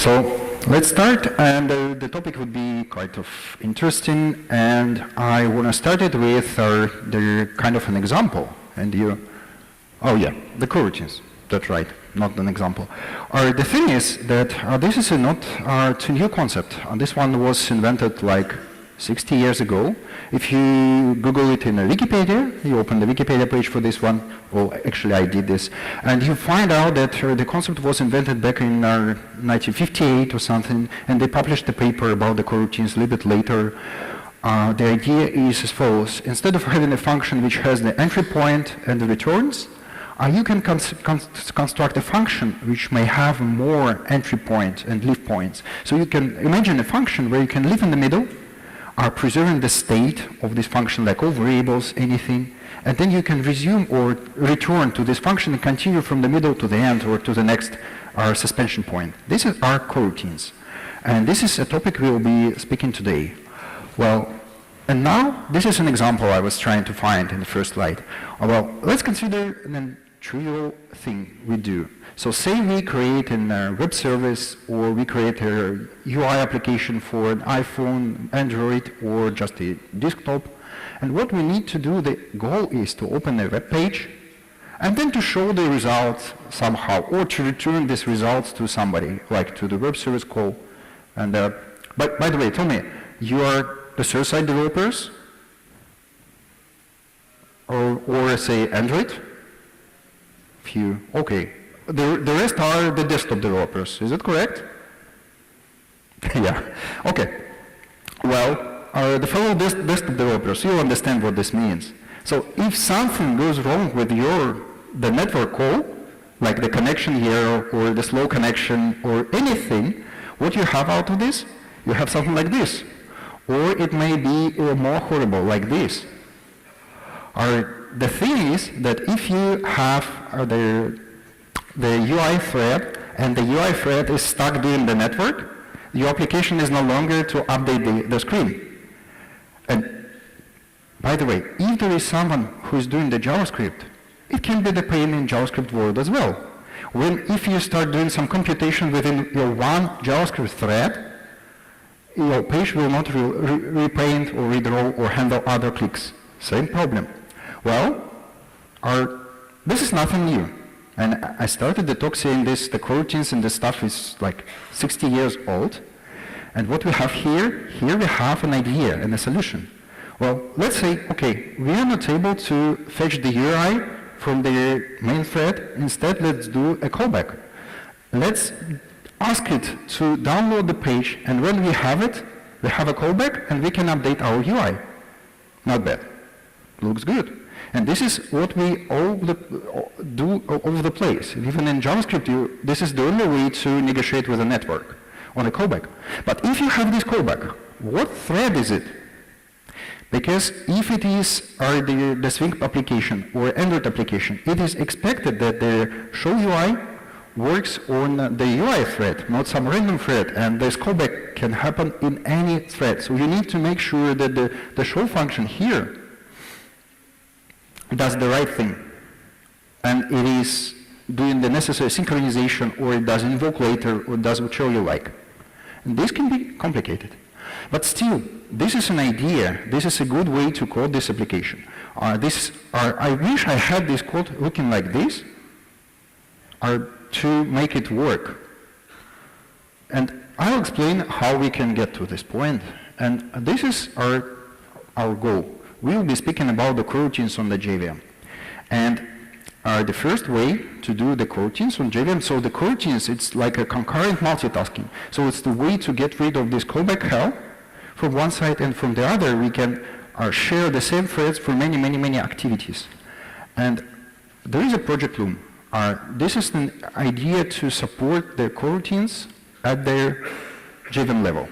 So let's start, and the topic would be quite of interesting, and I want to start it with the kind of an example. And oh yeah, the coroutines. That's right, not an example. The thing is that this is not a new concept. This one was invented like 60 years ago. If you Google it in Wikipedia, you open the Wikipedia page for this one. Well, actually I did this. And you find out that the concept was invented back in 1958 or something, and they published a paper about the coroutines a little bit later. The idea is as follows. Instead of having a function which has the entry point and the returns, you can construct a function which may have more entry points and leave points. So you can imagine a function where you can live in the middle, preserving the state of this function, like all variables, anything, and then you can resume or return to this function and continue from the middle to the end or to the next suspension point. This is our coroutines. And this is a topic we will be speaking today. Well, and now this is an example I was trying to find in the first slide. Well, let's consider a trivial thing we do. So say we create a web service, or we create a UI application for an iPhone, Android, or just a desktop. And what we need to do, the goal is to open a web page and then to show the results somehow, or to return these results to somebody, like to the web service call. And by the way, tell me, you are the server-side developers? Or say Android? Few, okay. The rest are the desktop developers, is it correct? Yeah, okay. Well, the fellow desktop developers, you understand what this means. So if something goes wrong with the network call, like the connection here, or the slow connection, or anything, what you have out of this? You have something like this. Or it may be more horrible, like this. The thing is that if you have the UI thread, and the UI thread is stuck doing the network, your application is no longer to update the screen. And by the way, if there is someone who is doing the JavaScript, it can be the pain in JavaScript world as well. If you start doing some computation within your one JavaScript thread, your page will not repaint or redraw or handle other clicks. Same problem. Well, this is nothing new. And I started the talk saying this, the coroutines and the stuff is like 60 years old. And what we have here we have an idea and a solution. Well, let's say, okay, we are not able to fetch the URI from the main thread. Instead, let's do a callback. Let's ask it to download the page, and when we have it, we have a callback, and we can update our UI. Not bad. Looks good. And this is what we all do all over the place. And even in JavaScript, this is the only way to negotiate with a network on a callback. But if you have this callback, what thread is it? Because if it is the Swing application or Android application, it is expected that the show UI works on the UI thread, not some random thread, and this callback can happen in any thread. So you need to make sure that the show function here does the right thing, and it is doing the necessary synchronization, or it does invoke later, or does whichever you like. And this can be complicated. But still, this is an idea. This is a good way to code this application. I wish I had this code looking like this to make it work. And I'll explain how we can get to this point. And this is our goal. We will be speaking about the coroutines on the JVM. And the first way to do the coroutines on JVM, so the coroutines, it's like a concurrent multitasking. So it's the way to get rid of this callback hell from one side, and from the other we can share the same threads for many, many, many activities. And there is a project loom. This is an idea to support the coroutines at their JVM level.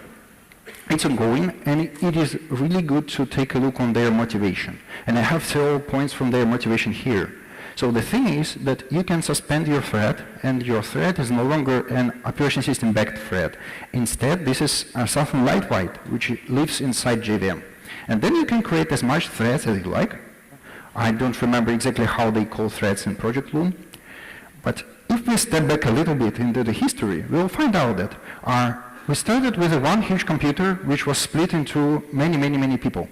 It's ongoing, and it is really good to take a look on their motivation. And I have several points from their motivation here. So the thing is that you can suspend your thread, and your thread is no longer an operation system backed thread. Instead, this is something lightweight, which lives inside JVM. And then you can create as much threads as you like. I don't remember exactly how they call threads in Project Loom, but if we step back a little bit into the history, we'll find out that we started with one huge computer which was split into many people.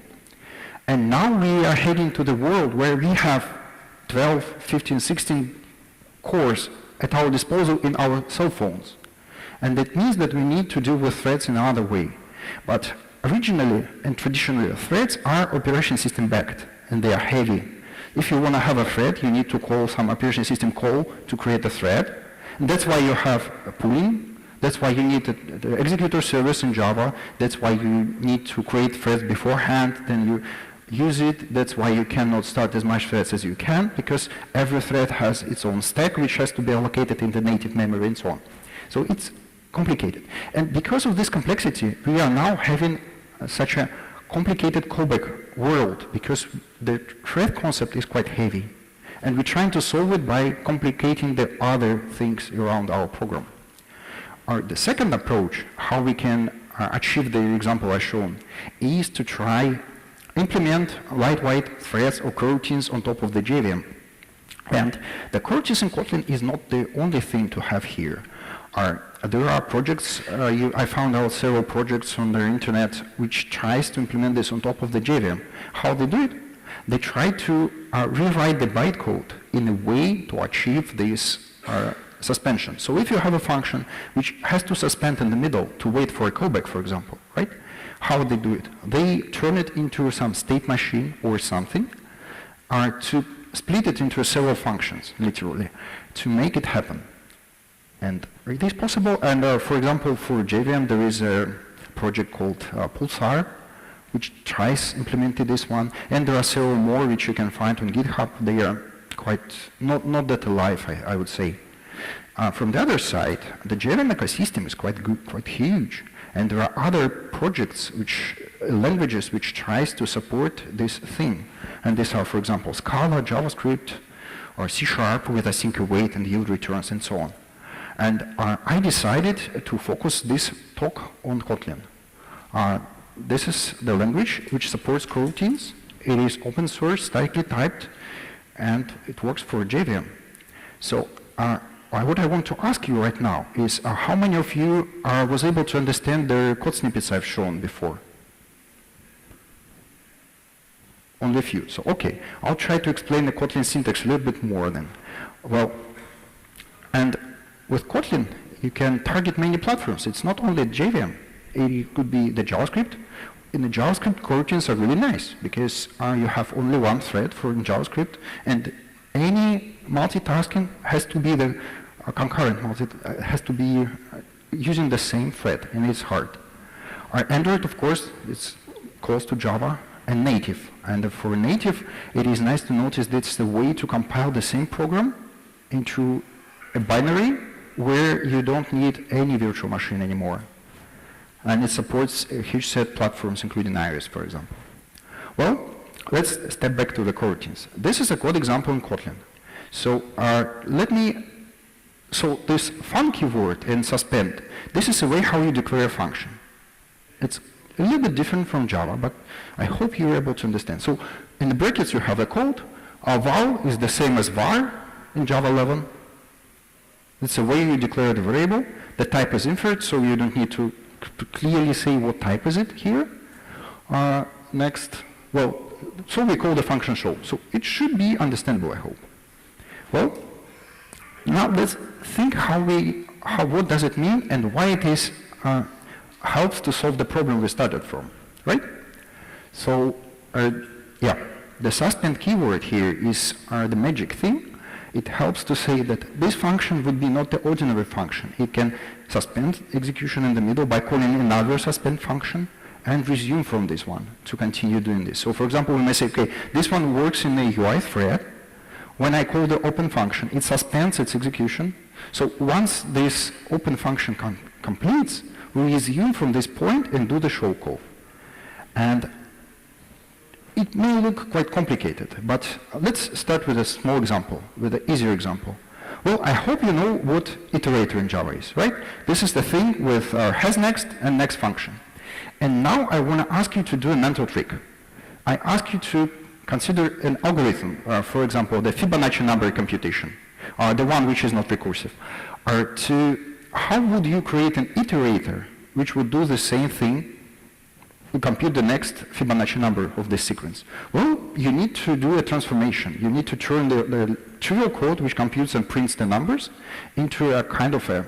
And now we are heading to the world where we have 12, 15, 16 cores at our disposal in our cell phones. And that means that we need to deal with threats in another way. But originally and traditionally, threats are operation system backed, and they are heavy. If you want to have a threat, you need to call some operation system call to create a threat. And that's why you have a pooling. That's why you need the executor service in Java. That's why you need to create threads beforehand. Then you use it. That's why you cannot start as much threads as you can, because every thread has its own stack, which has to be allocated in the native memory and so on. So it's complicated. And because of this complexity, we are now having such a complicated callback world, because the thread concept is quite heavy. And we're trying to solve it by complicating the other things around our program. The second approach, how we can achieve the example I've shown, is to try implement lightweight threads or coroutines on top of the JVM. And the coroutines in Kotlin is not the only thing to have here. There are projects, I found out several projects on the internet which tries to implement this on top of the JVM. How they do it? They try to rewrite the bytecode in a way to achieve this suspension. So if you have a function which has to suspend in the middle to wait for a callback, for example, right? How they do it? They turn it into some state machine or something to split it into several functions, literally, to make it happen. And it is possible, and for example, for JVM, there is a project called Pulsar, which tries implementing this one, and there are several more which you can find on GitHub. They are quite, not that alive, I would say. From the other side, the JVM ecosystem is quite good, quite huge, and there are other projects, languages which tries to support this thing. And these are, for example, Scala, JavaScript, or C# with async await and yield returns, and so on. And I decided to focus this talk on Kotlin. This is the language which supports coroutines. It is open source, tightly typed, and it works for JVM. So what I want to ask you right now is how many of you was able to understand the code snippets I've shown before? Only a few. So, okay, I'll try to explain the Kotlin syntax a little bit more then. Well, and with Kotlin, you can target many platforms. It's not only JVM. It could be the JavaScript. In the JavaScript, coroutines are really nice because you have only one thread for JavaScript, and any multitasking has to be the concurrent has to be using the same thread, and it's hard. Android, of course, is close to Java and native. And for native, it is nice to notice that it's a way to compile the same program into a binary where you don't need any virtual machine anymore. And it supports a huge set of platforms, including Iris, for example. Well, let's step back to the coroutines. This is a code example in Kotlin. So so this fun keyword and suspend, this is a way how you declare a function. It's a little bit different from Java, but I hope you're able to understand. So in the brackets, you have a code. Val is the same as var in Java 11. It's a way you declare the variable. The type is inferred, so you don't need to clearly say what type is it here. Next, well, so we call the function show. So it should be understandable, I hope. Well, now let's think what does it mean and why it is helps to solve the problem we started from, right? So, the suspend keyword here is the magic thing. It helps to say that this function would be not the ordinary function. It can suspend execution in the middle by calling another suspend function and resume from this one to continue doing this. So for example, we may say, okay, this one works in a UI thread. When I call the open function, it suspends its execution. So once this open function completes, we resume from this point and do the show call. And it may look quite complicated, but let's start with a small example, with an easier example. Well, I hope you know what iterator in Java is, right? This is the thing with hasNext and next function. And now I want to ask you to do a mental trick. I ask you to consider an algorithm, for example, the Fibonacci number computation. the one which is not recursive, how would you create an iterator which would do the same thing to compute the next Fibonacci number of this sequence? Well, you need to do a transformation. You need to turn the trivial code which computes and prints the numbers into a kind of a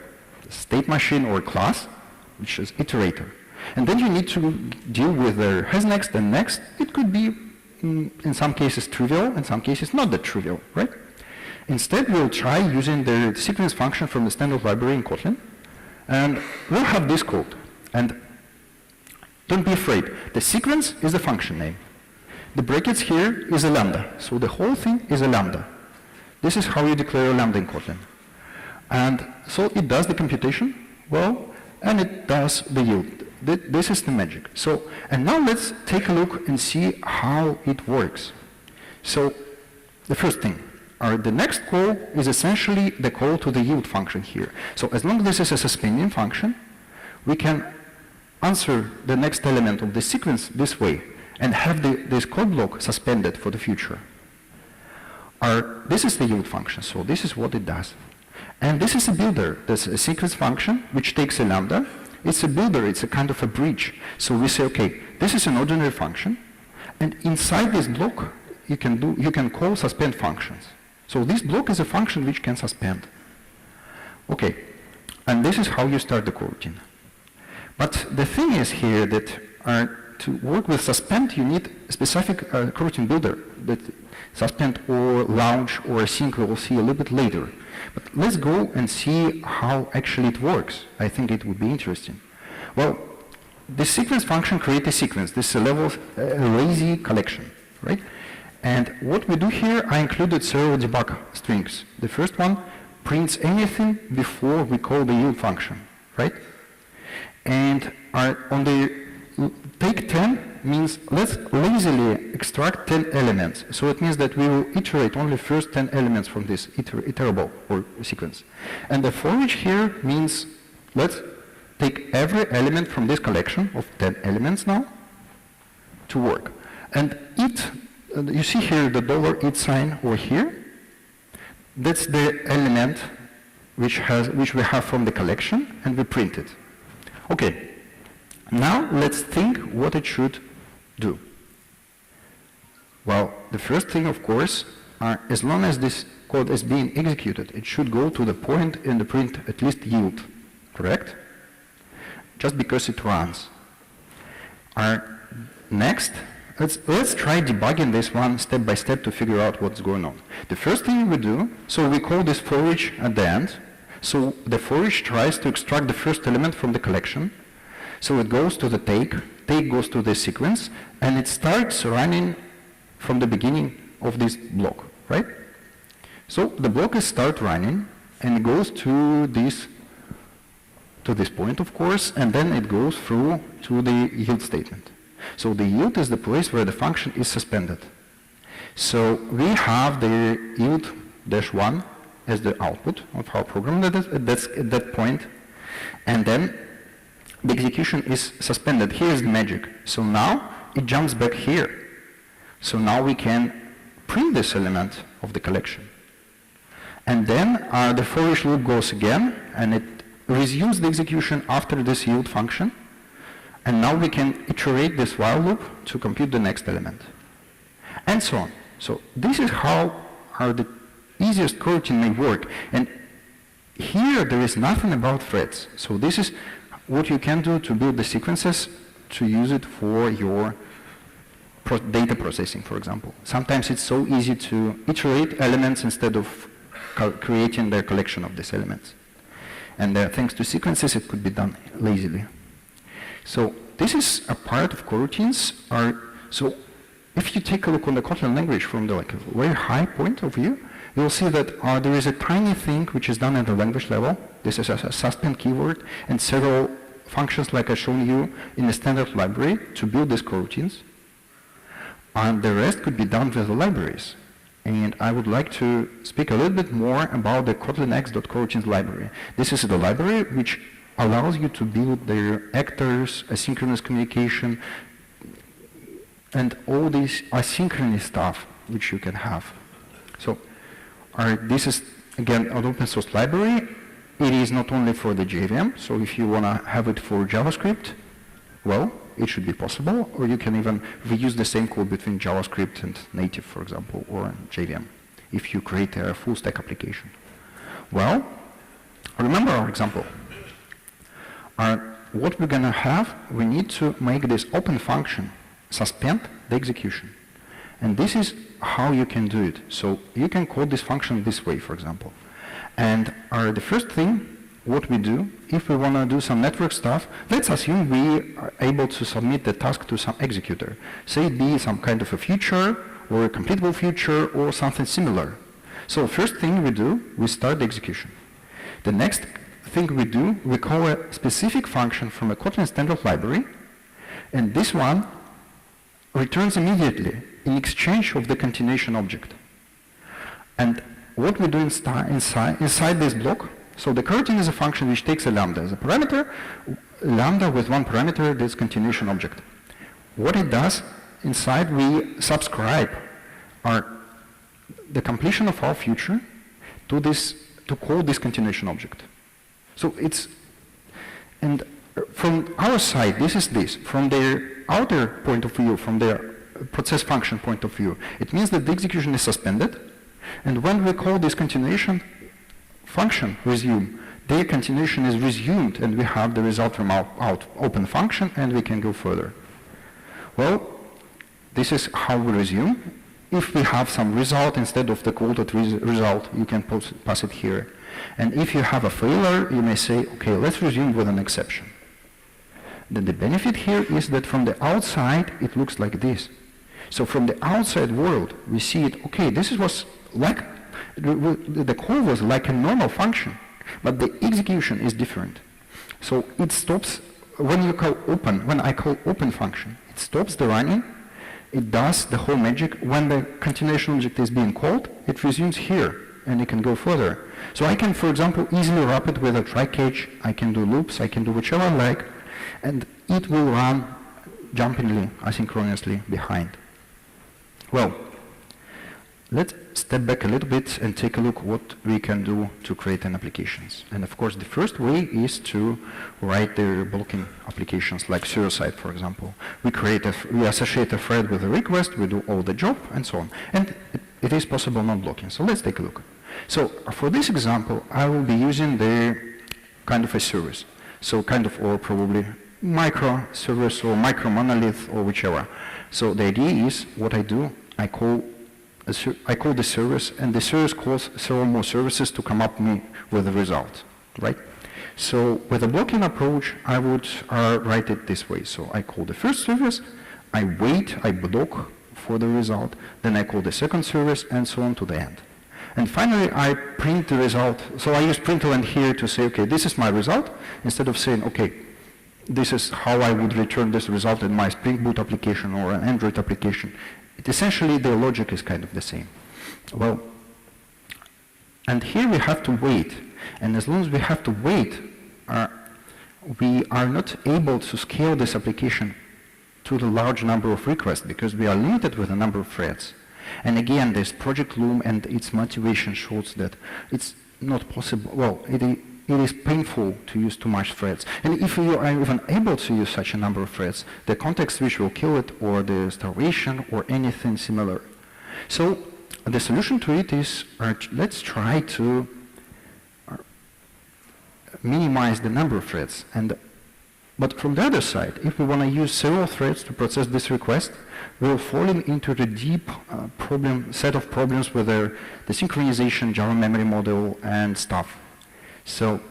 state machine or class, which is iterator. And then you need to deal with the has next and next. It could be, in some cases, trivial, in some cases not that trivial, right? Instead, we'll try using the sequence function from the standard library in Kotlin, and we'll have this code. And don't be afraid. The sequence is the function name. The brackets here is a lambda. So the whole thing is a lambda. This is how you declare a lambda in Kotlin. And so it does the computation well, and it does the yield. This is the magic. So, and now let's take a look and see how it works. So the first thing, the next call is essentially the call to the yield function here. So as long as this is a suspending function, we can answer the next element of the sequence this way and have this code block suspended for the future. This is the yield function, so this is what it does. And this is a builder. There's a sequence function which takes a lambda. It's a builder, it's a kind of a bridge. So we say, okay, this is an ordinary function, and inside this block you can call suspend functions. So this block is a function which can suspend. Okay, and this is how you start the coroutine. But the thing is here that to work with suspend, you need a specific coroutine builder that suspend or launch or async we'll see a little bit later. But let's go and see how actually it works. I think it would be interesting. Well, the sequence function creates a sequence. This is a level of lazy collection, right? And what we do here, I included several debug strings. The first one prints anything before we call the yield function, right? And on the take 10 means let's lazily extract 10 elements. So it means that we will iterate only first 10 elements from this iterable or sequence. And the for each here means let's take every element from this collection of 10 elements now to work. And it, you see here the $it sign over here. That's the element which we have from the collection, and we print it. Okay. Now let's think what it should do. Well, the first thing, of course, as long as this code is being executed, it should go to the point in the print at least yield, correct? Just because it runs. Next, let's try debugging this one step by step to figure out what's going on. The first thing we do, so we call this for each at the end. So the for each tries to extract the first element from the collection. So it goes to the take goes to the sequence, and it starts running from the beginning of this block, right? So the block is start running, and it goes to this point, of course, and then it goes through to the yield statement. So the yield is the place where the function is suspended. So we have the yield -1 as the output of our program at that point, and then the execution is suspended. Here's the magic. So now it jumps back here. So now we can print this element of the collection. And then the for each loop goes again, and it resumes the execution after this yield function. And now we can iterate this while loop to compute the next element. And so on. So this is how the easiest coroutine may work. And here there is nothing about threads. So this is what you can do to build the sequences to use it for your data processing, for example. Sometimes it's so easy to iterate elements instead of creating their collection of these elements. And thanks to sequences, it could be done lazily. So this is a part of coroutines. So if you take a look on the Kotlin language from the very high point of view, you'll see that there is a tiny thing which is done at the language level. This is a suspend keyword and several functions like I've shown you in the standard library to build these coroutines. And the rest could be done with the libraries. And I would like to speak a little bit more about the kotlinx.coroutines library. This is the library which allows you to build the actors, asynchronous communication, and all this asynchronous stuff which you can have. So this is again, an open source library. It is not only for the JVM, so if you want to have it for JavaScript, well, it should be possible, or you can even reuse the same code between JavaScript and native, for example, or JVM, if you create a full stack application. Well, remember our example. What we're going to have, we need to make this open function suspend the execution. And this is how you can do it. So you can call this function this way, for example. And the first thing, what we do, if we want to do some network stuff, let's assume we are able to submit the task to some executor. Say it be some kind of a future, or a completable future, or something similar. So first thing we do, we start the execution. The next thing we do, we call a specific function from a Kotlin standard library, and this one returns immediately in exchange of the continuation object. And what we do inside this block, so the coroutine is a function which takes a lambda as a parameter, lambda with one parameter, this continuation object. What it does, inside we subscribe the completion of our future to call this continuation object. So and from our side, this is this. From their outer point of view, from their process function point of view, it means that the execution is suspended, and when we call this continuation function resume, their continuation is resumed, and we have the result from our open function, and we can go further. Well, this is how we resume. If we have some result instead of the quoted result, you can pass it here. And if you have a failure, you may say, okay, let's resume with an exception. Then the benefit here is that from the outside, it looks like this. So from the outside world, we see it, okay, this was like, the call was like a normal function, but the execution is different. So it stops, when I call open function, it stops the running, it does the whole magic. When the continuation object is being called, it resumes here, and it can go further. So I can, for example, easily wrap it with a try catch, I can do loops, I can do whichever I like, and it will run jumpingly, asynchronously behind. Well, let's step back a little bit and take a look what we can do to create an applications. And of course, the first way is to write the blocking applications like server-side, for example. We associate a thread with a request, we do all the job, and so on. And it is possible non-blocking. So let's take a look. So for this example, I will be using the kind of a service. So kind of, or probably micro service or micro monolith or whichever. So the idea is what I do, I call the service, and the service calls several more services to come up with the result, right? So with a blocking approach, I would write it this way. So I call the first service, I wait, I block for the result, then I call the second service, and so on to the end. And finally, I print the result. So I use println here to say, okay, this is my result, instead of saying, okay, this is how I would return this result in my Spring Boot application or an Android application. Essentially, the logic is kind of the same. Well, and here we have to wait. And as long as we have to wait, we are not able to scale this application to the large number of requests because we are limited with the number of threads. And again, this Project Loom and its motivation shows that it's not possible. Well, it is painful to use too much threads. And if you are even able to use such a number of threads, the context switch will kill it, or the starvation, or anything similar. So the solution to it is, let's try to minimize the number of threads. But from the other side, if we want to use several threads to process this request, we'll fall into the deep set of problems with the synchronization, Java memory model, and stuff. So,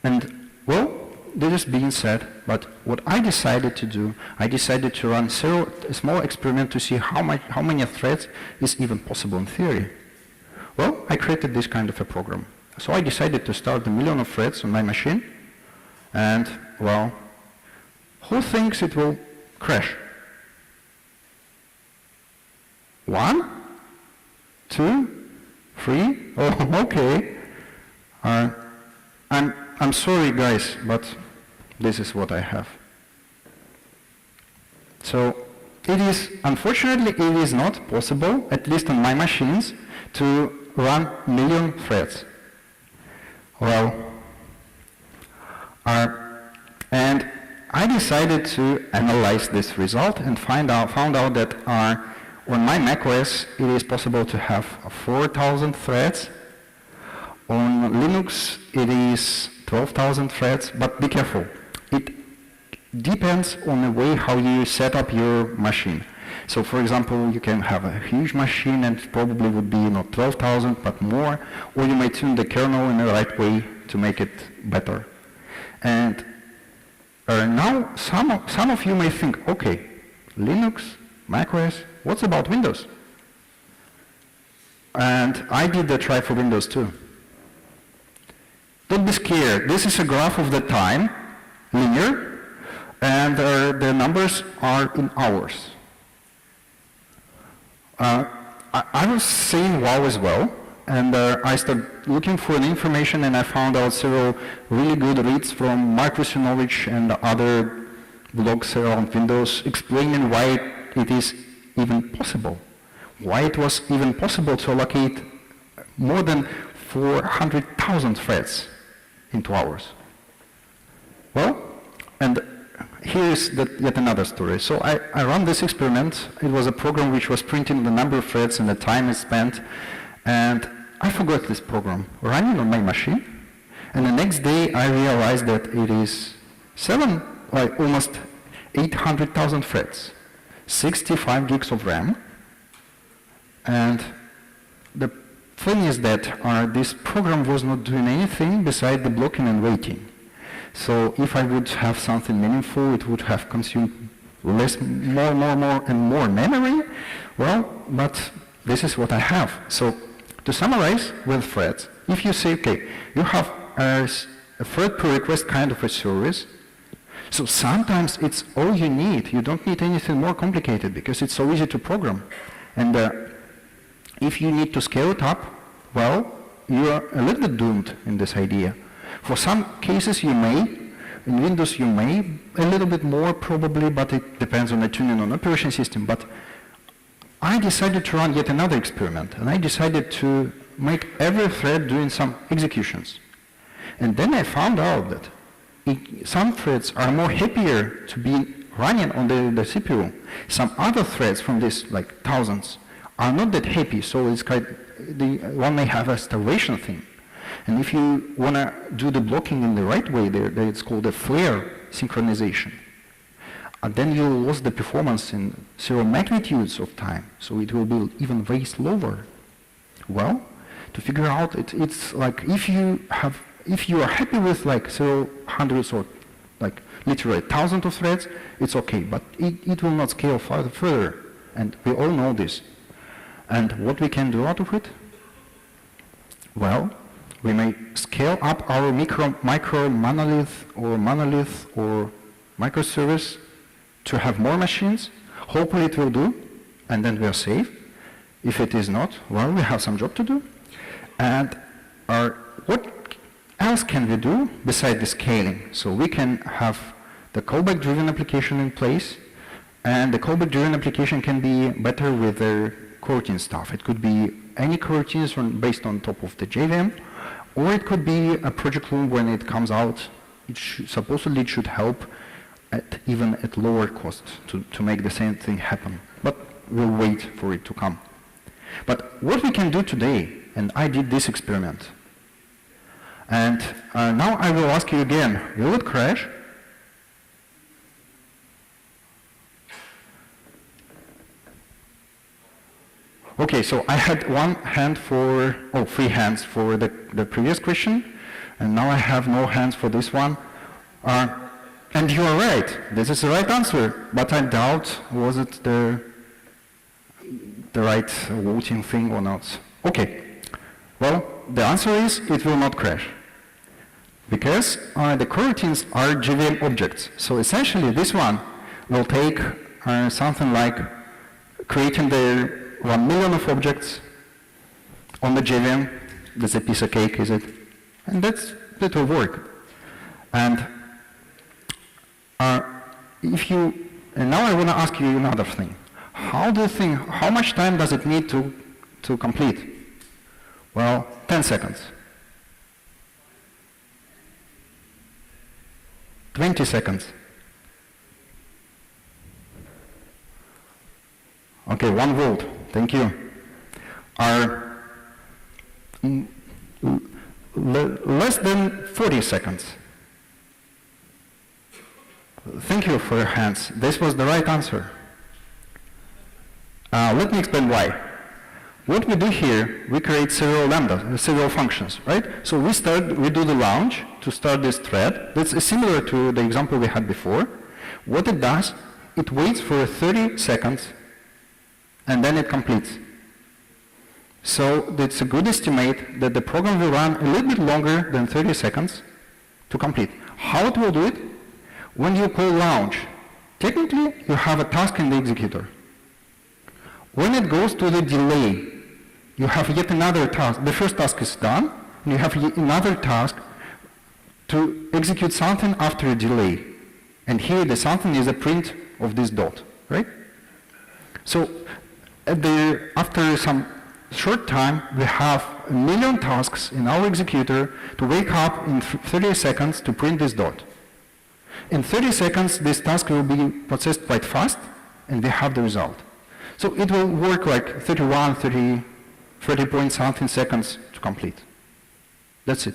and well, this is being said, but what I decided to do, I decided to run a small experiment to see how many threads is even possible in theory. Well, I created this kind of a program. So I decided to start 1 million of threads on my machine, and well, who thinks it will crash? 1, 2, 3, oh, okay. I'm sorry, guys, but this is what I have. So unfortunately, it is not possible, at least on my machines, to run million threads. Well, and I decided to analyze this result and found out that on my macOS it is possible to have 4,000 threads. On Linux it is 12,000 threads, but be careful. It depends on the way how you set up your machine. So for example, you can have a huge machine and it probably would be not 12,000 but more, or you may tune the kernel in the right way to make it better. And now some of you may think, okay, Linux, macOS, what's about Windows? And I did the try for Windows too. Don't be scared. This is a graph of the time, linear, and the numbers are in hours. I was saying wow as well, and I started looking for the information, and I found out several really good reads from Mark Russinovich and other blogs around Windows explaining why it is even possible, why it was even possible to allocate more than 400,000 threads into hours. Well, and here's yet another story. So I ran this experiment. It was a program which was printing the number of threads and the time it spent, and I forgot this program running on my machine, and the next day I realized that it is almost 800,000 threads, 65 gigs of RAM, and the thing is that this program was not doing anything beside the blocking and waiting. So if I would have something meaningful, it would have consumed more and more memory. Well, but this is what I have. So to summarize with threads, if you say, okay, you have a thread per request kind of a service, so sometimes it's all you need. You don't need anything more complicated because it's so easy to program. And if you need to scale it up, well, you are a little bit doomed in this idea. For some cases you may, in Windows you may, a little bit more probably, but it depends on the tuning on the operation system. But I decided to run yet another experiment, and I decided to make every thread doing some executions. And then I found out that some threads are more happier to be running on the CPU. Some other threads from this, like thousands, are not that happy, so it's one may have a starvation thing. And if you want to do the blocking in the right way, it's called a flare synchronization. And then you lose the performance in several magnitudes of time, so it will be even way slower. Well, to figure out, it's like if you are happy with like several hundreds or like literally thousands of threads, it's okay, but it will not scale further, and we all know this. And what we can do out of it? Well, we may scale up our micro monolith or microservice to have more machines. Hopefully it will do, and then we are safe. If it is not, well, we have some job to do. And what else can we do besides the scaling? So we can have the callback-driven application in place, and the callback-driven application can be better with the coroutine stuff. It could be any coroutines based on top of the JVM, or it could be a project loom when it comes out. Supposedly it should help even at lower cost to make the same thing happen. But we'll wait for it to come. But what we can do today, and I did this experiment, and now I will ask you again, will it crash? Okay, so I had three hands for the previous question, and now I have no hands for this one. And you are right, this is the right answer, but I doubt was it the right voting thing or not. Okay, well, the answer is it will not crash, because the coroutines are JVM objects. So essentially this one will take something like creating the 1 million of objects on the JVM. That's a piece of cake, is it? And that will work. And now I want to ask you another thing. How much time does it need to complete? Well, 10 seconds. 20 seconds. Okay, 1 volt. Thank you. Are less than 40 seconds. Thank you for your hands. This was the right answer. Let me explain why. What we do here, we create several functions, right? So we do the launch to start this thread. That's similar to the example we had before. What it does, it waits for 30 seconds and then it completes. So it's a good estimate that the program will run a little bit longer than 30 seconds to complete. How it will do it? When you call launch, technically you have a task in the executor. When it goes to the delay, you have yet another task. The first task is done, and you have yet another task to execute something after a delay. And here the something is a print of this dot, right? So after some short time, we have 1 million tasks in our executor to wake up in 30 seconds to print this dot. In 30 seconds, this task will be processed quite fast, and we have the result. So it will work like 30 point something seconds to complete. That's it.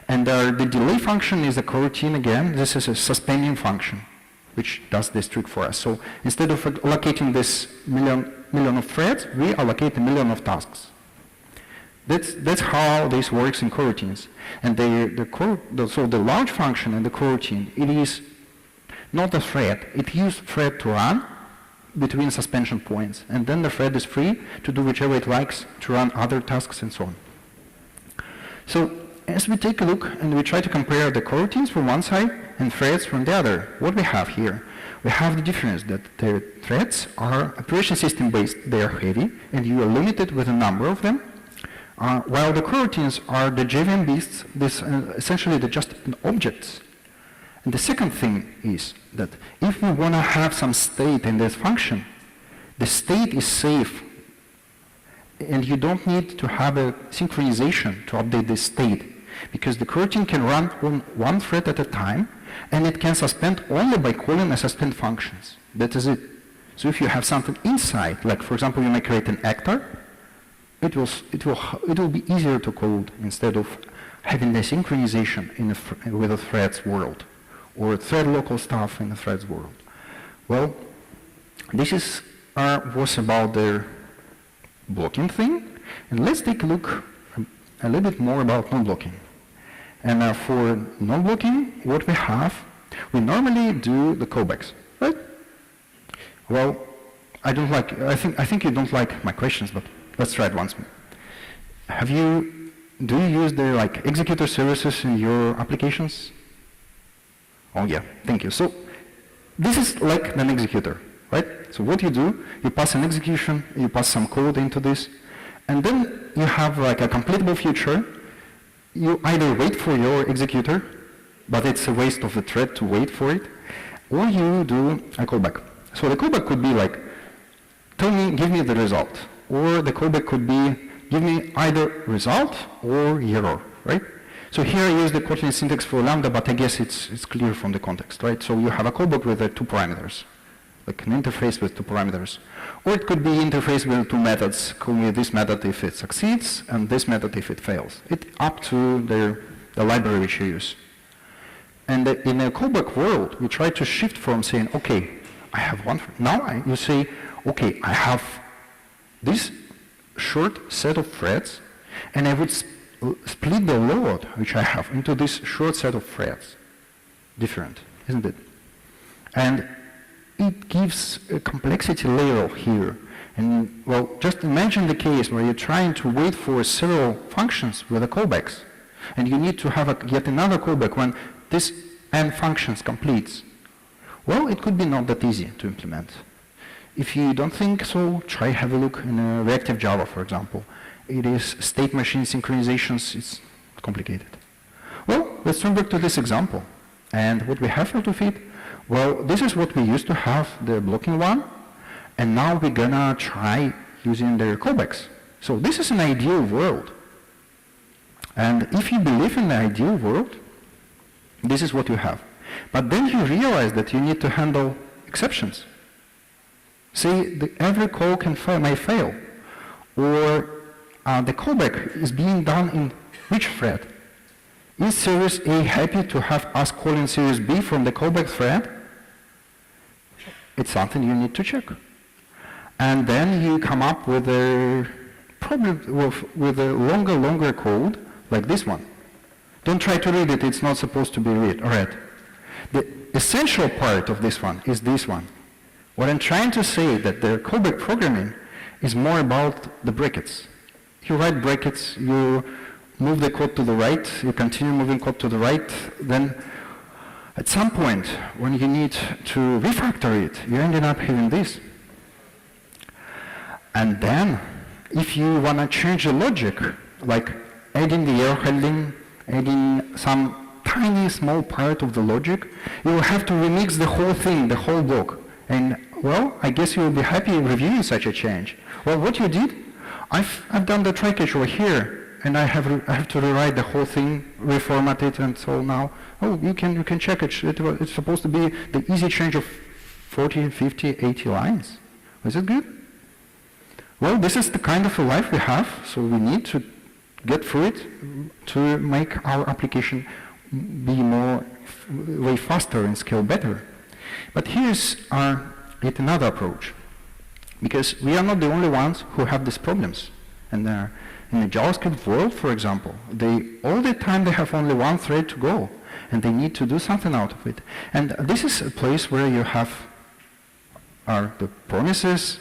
And the delay function is a coroutine again. This is a suspending function, which does this trick for us. So instead of allocating this million of threads, we allocate 1 million of tasks. That's how this works in coroutines. And so the launch function in the coroutine, it is not a thread. It uses thread to run between suspension points, and then the thread is free to do whichever it likes, to run other tasks and so on. So as we take a look and we try to compare the coroutines from one side and threads from the other, what we have here? We have the difference that the threads are operation system based, they are heavy, and you are limited with a number of them, while the coroutines are the JVM beasts, essentially they're just objects. And the second thing is that if we want to have some state in this function, the state is safe, and you don't need to have a synchronization to update this state, because the coroutine can run on one thread at a time, and it can suspend only by calling a suspend functions. That is it. So if you have something inside, like for example you may create an actor, it will be easier to code instead of having the synchronization with a threads world, or thread local stuff in the threads world. Well, this was about the blocking thing, and let's take a look a little bit more about non-blocking. And for non-blocking, what we have, we normally do the callbacks, right? Well, I think you don't like my questions, but let's try it once more. Do you use the executor services in your applications? Oh yeah, thank you. So this is like an executor, right? So what you do, you pass an execution, you pass some code into this, and then you have like a completable feature. You either wait for your executor, but it's a waste of the thread to wait for it, or you do a callback. So the callback could be like, give me the result. Or the callback could be, give me either result or error, right? So here I use the Kotlin syntax for Lambda, but I guess it's clear from the context, right? So you have a callback with 2 parameters, like an interface with 2 parameters. Or it could be interface with 2 methods. Call me this method if it succeeds, and this method if it fails. It's up to the library which you use. And in a callback world, we try to shift from saying, okay, I have one. Now you say, okay, I have this short set of threads, and I would split the load which I have into this short set of threads. Different, isn't it? And it gives a complexity layer here. And well, just imagine the case where you're trying to wait for several functions with the callbacks, and you need to have yet another callback when this n functions completes. Well, it could be not that easy to implement. If you don't think so, try have a look in reactive Java, for example. It is state machine synchronizations, it's complicated. Well, let's turn back to this example. And what we have out of it, well, this is what we used to have, the blocking one, and now we're gonna try using their callbacks. So this is an ideal world. And if you believe in the ideal world, this is what you have. But then you realize that you need to handle exceptions. Say every call may fail, or the callback is being done in which thread? Is service A happy to have us calling service B from the callback thread? It's something you need to check. And then you come up with a problem with a longer code like this one. Don't try to read it, it's not supposed to be read. The essential part of this one is this one. What I'm trying to say that the callback programming is more about the brackets. You write brackets, you move the code to the right, you continue moving code to the right, then at some point when you need to refactor it, you ended up having this. And then if you want to change the logic, like adding the error handling, adding some tiny small part of the logic, you will have to remix the whole thing, the whole block. And well, I guess you will be happy reviewing such a change. Well, what you did, I've done the try catch over here, and I have to rewrite the whole thing, reformat it, and so now, oh, you can check it. It's supposed to be the easy change of 40, 50, 80 lines. Is it good? Well, this is the kind of a life we have, so we need to get through it to make our application be way faster and scale better. But here's yet another approach, because we are not the only ones who have these problems. And in the JavaScript world, for example, all the time they have only one thread to go, and they need to do something out of it. And this is a place where you have the promises,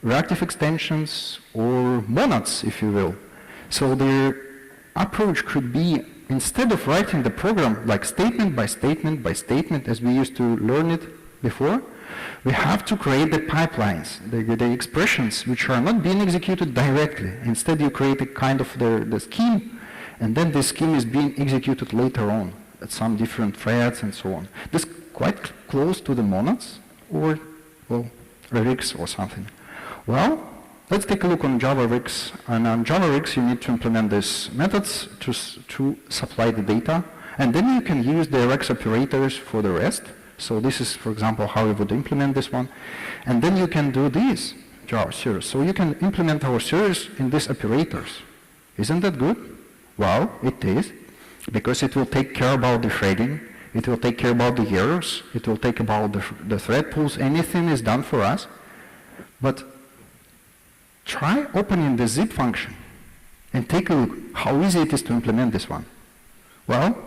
reactive extensions, or monads, if you will. So their approach could be, instead of writing the program like statement by statement by statement, as we used to learn it before, we have to create the pipelines, the expressions which are not being executed directly. Instead, you create a kind of the scheme, and then the scheme is being executed later on at some different threads and so on. This is quite close to the monads, or, well, RX or something. Well, let's take a look on Java RX. And on Java RX, you need to implement these methods to supply the data, and then you can use the RX operators for the rest. So this is, for example, how you would implement this one. And then you can do this, Java service. So you can implement our service in these operators. Isn't that good? Well, it is, because it will take care about the threading, it will take care about the errors, it will take about the thread pools, anything is done for us. But try opening the zip function and take a look how easy it is to implement this one. Well,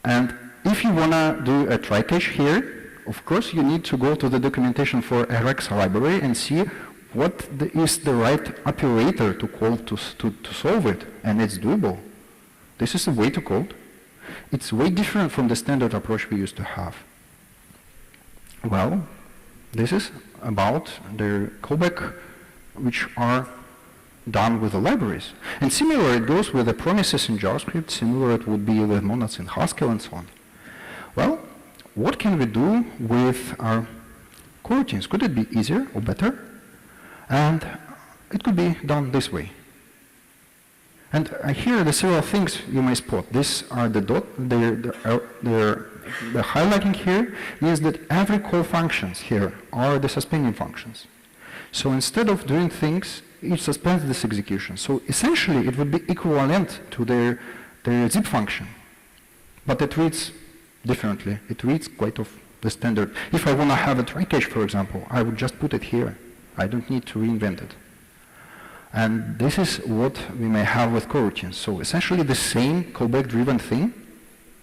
and if you want to do a try catch here, of course you need to go to the documentation for RX library and see what is the right operator to call to solve it, and it's doable. This is a way to code. It's way different from the standard approach we used to have. Well, this is about the callback which are done with the libraries. And similar it goes with the promises in JavaScript, similar it would be with monads in Haskell and so on. Well, what can we do with our coroutines? Could it be easier or better? And it could be done this way. And here are the several things you may spot. These are the highlighting here means that every call functions here are the suspending functions. So instead of doing things, it suspends this execution. So essentially, it would be equivalent to their zip function. But it reads differently. It reads quite of the standard. If I want to have a try catch, for example, I would just put it here. I don't need to reinvent it. And this is what we may have with coroutines. So essentially the same callback-driven thing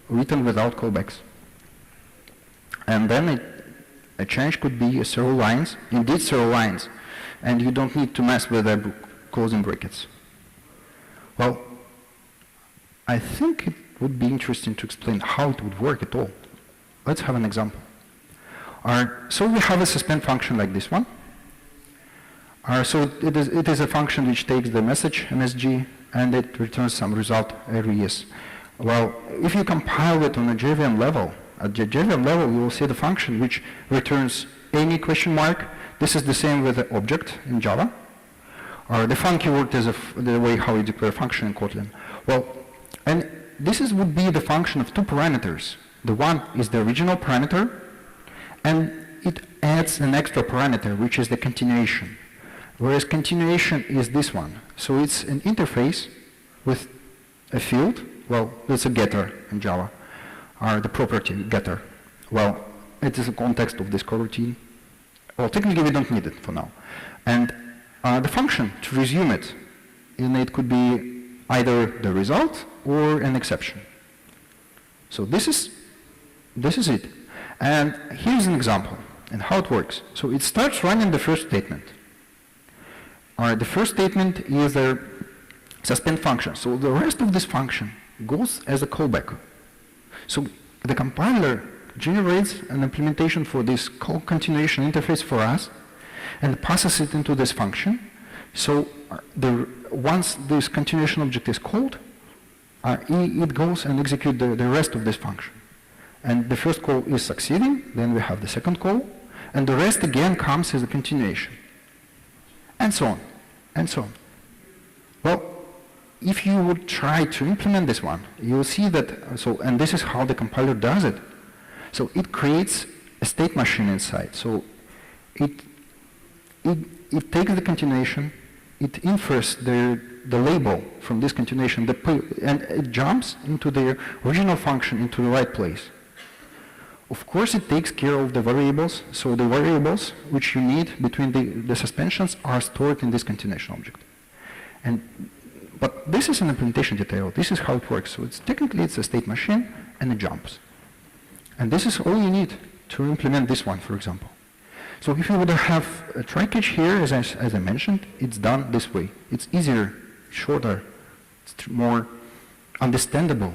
written without callbacks. And then a change could be several lines, indeed several lines, and you don't need to mess with the closing brackets. Well, I think it would be interesting to explain how it would work at all. Let's have an example. So we have a suspend function like this one. So it is a function which takes the message, MSG, and it returns some result, RES. Well, if you compile it on a JVM level, at the JVM level you will see the function which returns any question mark. This is the same with the object in Java. The funky word is the way how you declare a function in Kotlin. Well, and would be the function of two parameters. The one is the original parameter, and it adds an extra parameter, which is the continuation. Whereas continuation is this one. So it's an interface with a field. Well, it's a getter in Java, or the property getter. Well, it is a context of this coroutine. Well, technically we don't need it for now. And the function to resume it, and it could be either the result or an exception. So this is it. And here's an example and how it works. So it starts running the first statement. The first statement is a suspend function. So the rest of this function goes as a callback. So the compiler generates an implementation for this call continuation interface for us and passes it into this function. So once this continuation object is called, it goes and executes the rest of this function. And the first call is succeeding, then we have the second call, and the rest again comes as a continuation. And so on, and so on. Well, if you would try to implement this one, you will see that, and this is how the compiler does it. So it creates a state machine inside. So it takes the continuation, it infers the label from this continuation, and it jumps into the original function into the right place. Of course, it takes care of the variables. So the variables which you need between the suspensions are stored in this continuation object. But this is an implementation detail. This is how it works. So technically it's a state machine and it jumps. And this is all you need to implement this one, for example. So if you would have a try catch here, as I mentioned, it's done this way. It's easier, shorter, it's more understandable.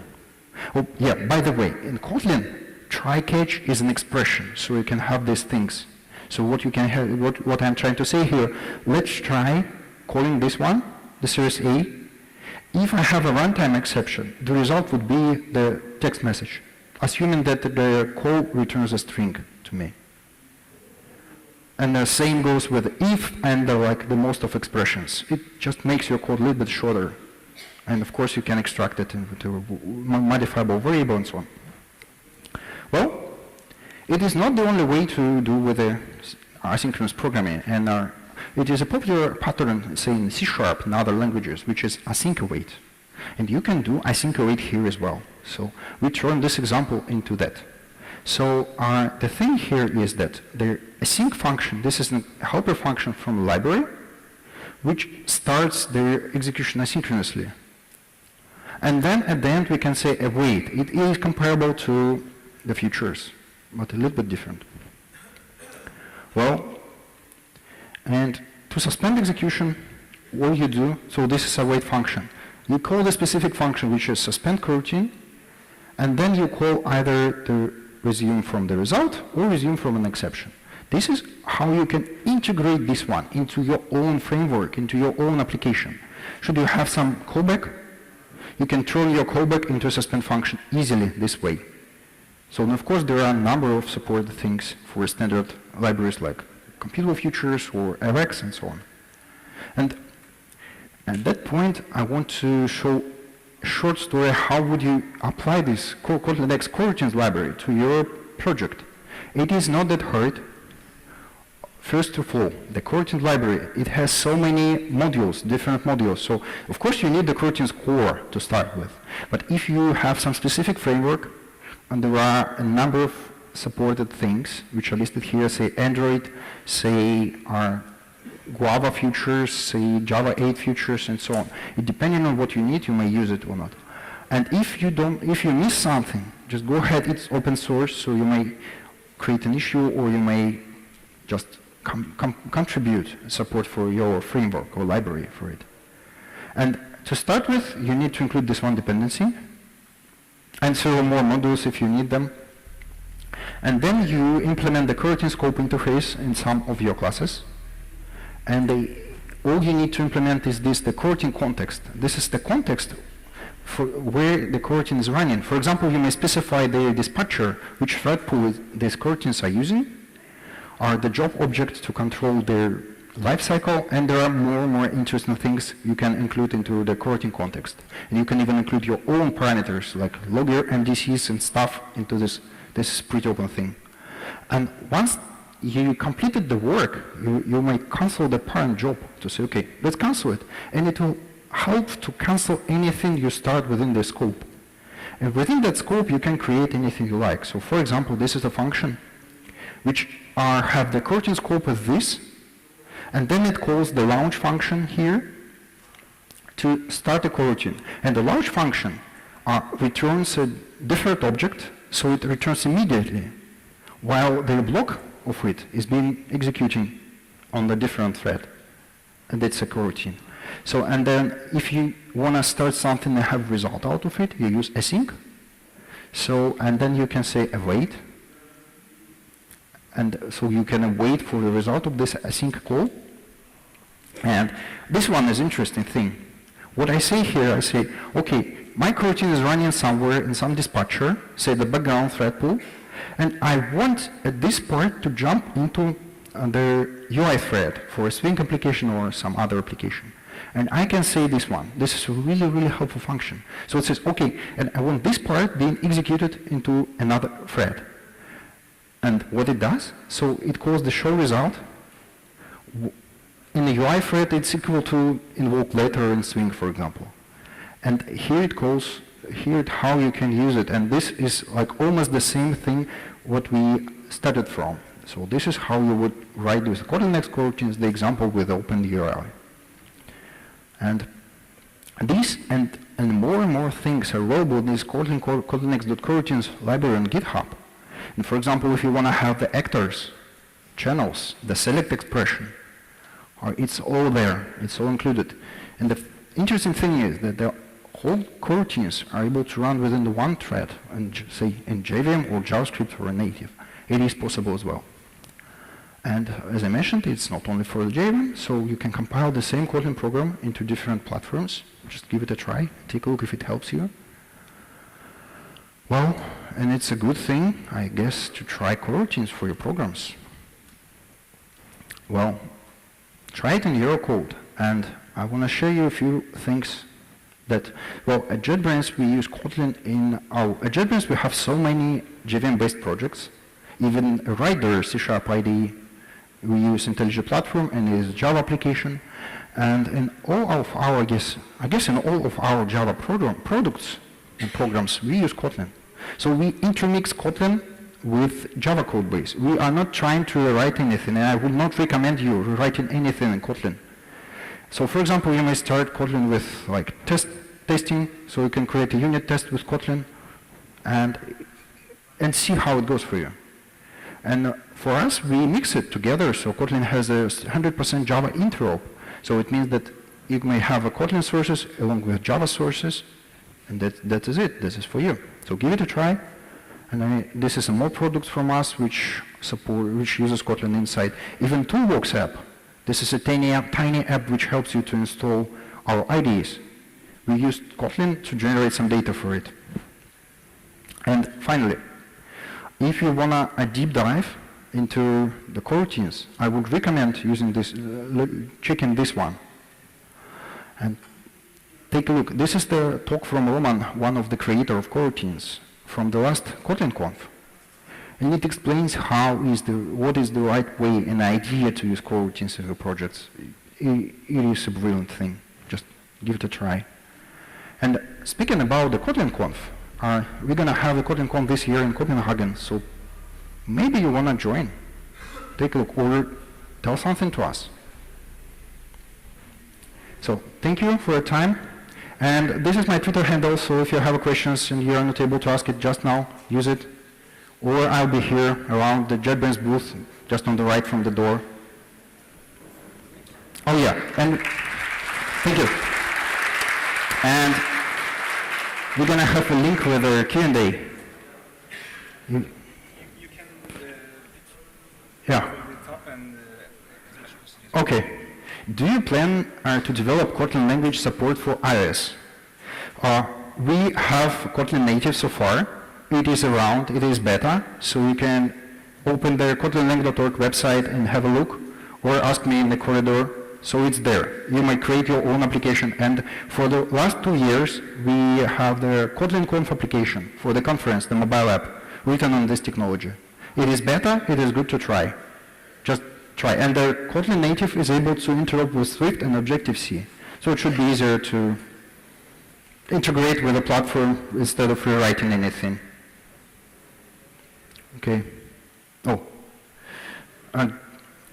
Oh, yeah, by the way, in Kotlin, try catch is an expression, so you can have these things. So what you can have, what I'm trying to say here, let's try calling this one, the series A. If I have a runtime exception, the result would be the text message, assuming that the call returns a string to me. And the same goes with if and the most of expressions. It just makes your code a little bit shorter. And of course you can extract it into a modifiable variable and so on. Well, it is not the only way to do with the asynchronous programming. And it is a popular pattern, say in C# and other languages, which is async await. And you can do async await here as well. So we turn this example into that. So the thing here is that the async function, this is a helper function from the library, which starts the execution asynchronously. And then at the end we can say await. It is comparable to the futures, but a little bit different. Well, and to suspend execution, what you do, so this is a wait function. You call the specific function, which is suspend coroutine, and then you call either the resume from the result or resume from an exception. This is how you can integrate this one into your own framework, into your own application. Should you have some callback, you can turn your callback into a suspend function easily this way. So, and of course, there are a number of supported things for standard libraries like computable futures or RX and so on. And at that point, I want to show a short story how would you apply this Kotlin X Coroutines library to your project. It is not that hard. First of all, the Coroutines library, it has so many modules, different modules. So, of course, you need the Coroutines core to start with. But if you have some specific framework, and there are a number of supported things which are listed here, say Android, say Guava futures, say Java 8 futures, and so on. Depending on what you need, you may use it or not. And if you miss something, just go ahead. It's open source, so you may create an issue, or you may just contribute support for your framework or library for it. And to start with, you need to include this one dependency, and several more modules if you need them. And then you implement the coroutine scope interface in some of your classes. And all you need to implement is the coroutine context. This is the context for where the coroutine is running. For example, you may specify the dispatcher, which thread pool these coroutines are using, or the job object to control their lifecycle, and there are more and more interesting things you can include into the coroutine context. And you can even include your own parameters, like logger, MDCs, and stuff into this. This is a pretty open thing. And once you completed the work, you might cancel the parent job to say, okay, let's cancel it. And it will help to cancel anything you start within the scope. And within that scope, you can create anything you like. So for example, this is a function which have the coroutine scope as this, and then it calls the launch function here to start a coroutine. And the launch function returns a different object, so it returns immediately, while the block of it is being executing on the different thread, and it's a coroutine. So, and then if you want to start something and have result out of it, you use async. So, and then you can say await. And so you can wait for the result of this async call. And this one is interesting thing. What I say here, I say, okay, my coroutine is running somewhere in some dispatcher, say the background thread pool, and I want at this part to jump into the UI thread for a Swing application or some other application. And I can say this one. This is a really, really helpful function. So it says, okay, and I want this part being executed into another thread. And what it does, so it calls the show result. In the UI thread, it's equal to invoke later in Swing, for example. And here it calls, here how you can use it. And this is like almost the same thing what we started from. So this is how you would write with Kotlin Next coroutines, the example with OpenURL. And these and more and more things are available in this Kotlin.coroutines library on GitHub. And for example, if you want to have the actors, channels, the select expression, it's all there, it's all included. And the interesting thing is that the whole coroutines are able to run within the one thread, and say in JVM or JavaScript or a native. It is possible as well. And as I mentioned, it's not only for the JVM, so you can compile the same Kotlin program into different platforms. Just give it a try, take a look if it helps you. Well, and it's a good thing, I guess, to try coroutines for your programs. Well, try it in your code, and I want to show you a few things that, well, at JetBrains we use Kotlin in our, at JetBrains we have so many JVM-based projects, even right there, C# IDE, we use IntelliJ Platform and is a Java application, and in all of our, I guess in all of our Java products and programs, we use Kotlin. So we intermix Kotlin with Java code base. We are not trying to rewrite anything, and I would not recommend you rewriting anything in Kotlin. So for example, you may start Kotlin with like testing, so you can create a unit test with Kotlin and see how it goes for you. And for us, we mix it together, so Kotlin has a 100% Java interop. So it means that you may have a Kotlin sources along with Java sources, and that is it. This is for you. So give it a try. And this is a more product from us which uses Kotlin inside. Even Toolbox app. This is a tiny app which helps you to install our IDEs. We used Kotlin to generate some data for it. And finally, if you want a deep dive into the coroutines, I would recommend using this, checking this one. And take a look. This is the talk from Roman, one of the creator of coroutines, from the last KotlinConf. And it explains what is the right way and idea to use coroutines in your projects. It is a brilliant thing. Just give it a try. And speaking about the KotlinConf, we're going to have a KotlinConf this year in Copenhagen, so maybe you want to join. Take a look or tell something to us. So thank you for your time. And this is my Twitter handle, so if you have questions and you're not able to ask it just now, use it. Or I'll be here around the JetBrains booth, just on the right from the door. Oh yeah, and thank you. And we're going to have a link with a Q&A. You can yeah. Okay. Do you plan to develop Kotlin language support for iOS? We have Kotlin native so far. It is around, it is beta, so you can open the kotlinlang.org website and have a look, or ask me in the corridor. So it's there. You might create your own application. And for the last 2 years, we have the Kotlin Conf application for the conference, the mobile app, written on this technology. It is beta. It is good to try. Just try. And the Kotlin native is able to interop with Swift and Objective-C. So it should be easier to integrate with the platform instead of rewriting anything. Okay. Oh.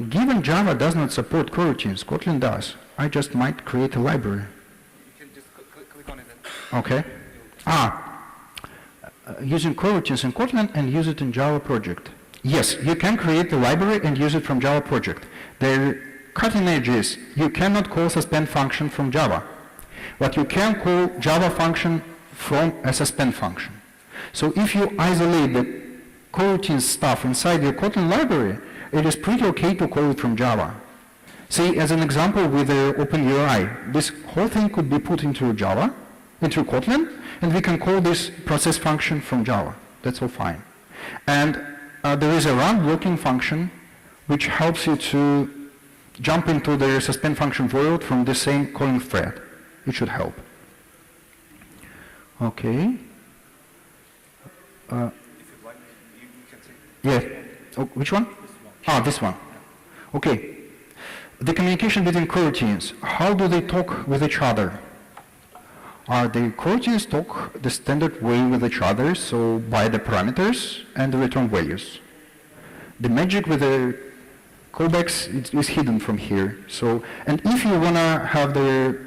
Given Java does not support coroutines, Kotlin does. I just might create a library. You can just click on it. Okay. Using coroutines in Kotlin and use it in Java project. Yes, you can create the library and use it from Java project. The cutting edge is you cannot call suspend function from Java, but you can call Java function from a suspend function. So if you isolate the coroutines stuff inside your Kotlin library, it is pretty okay to call it from Java. See, as an example with the OpenUI, this whole thing could be put into Java, into Kotlin, and we can call this process function from Java. That's all fine. And there is a run blocking function which helps you to jump into the suspend function void from the same calling thread. It should help. Okay. If you'd like, you can say. Yeah. Oh, which one? This one. Okay. The communication between coroutines. How do they talk with each other? The coroutines talk the standard way with each other, so by the parameters and the return values. The magic with the callbacks is hidden from here. So, and if you want to have the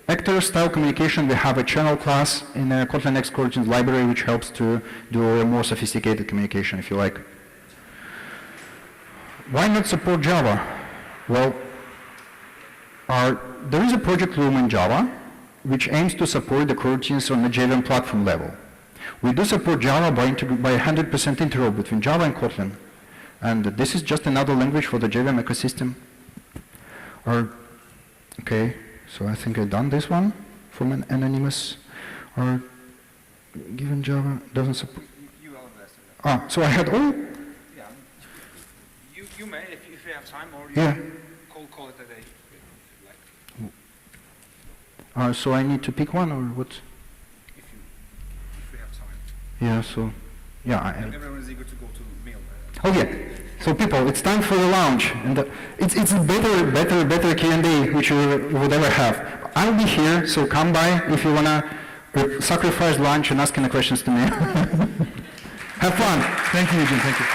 actor style communication, we have a channel class in a Kotlin X coroutines library which helps to do a more sophisticated communication, if you like. Why not support Java? Well, there is a project Loom in Java which aims to support the coroutines on the JVM platform level. We do support Java by 100% interop between Java and Kotlin. And this is just another language for the JVM ecosystem. Okay, so I think I've done this one from an anonymous. Given Java doesn't support. You all invested. So I had all. Yeah. You may, if you have time, or you Yeah. call it a day. If you like. So I need to pick one, or what? If we have time. Yeah. So, yeah. Everyone is eager to go to meal. Oh yeah. So people, it's time for the lounge, and it's a better Q&A which you would ever have. I'll be here, so come by if you wanna sacrifice lunch and ask any questions to me. Have fun. Thank you, Eugene. Thank you.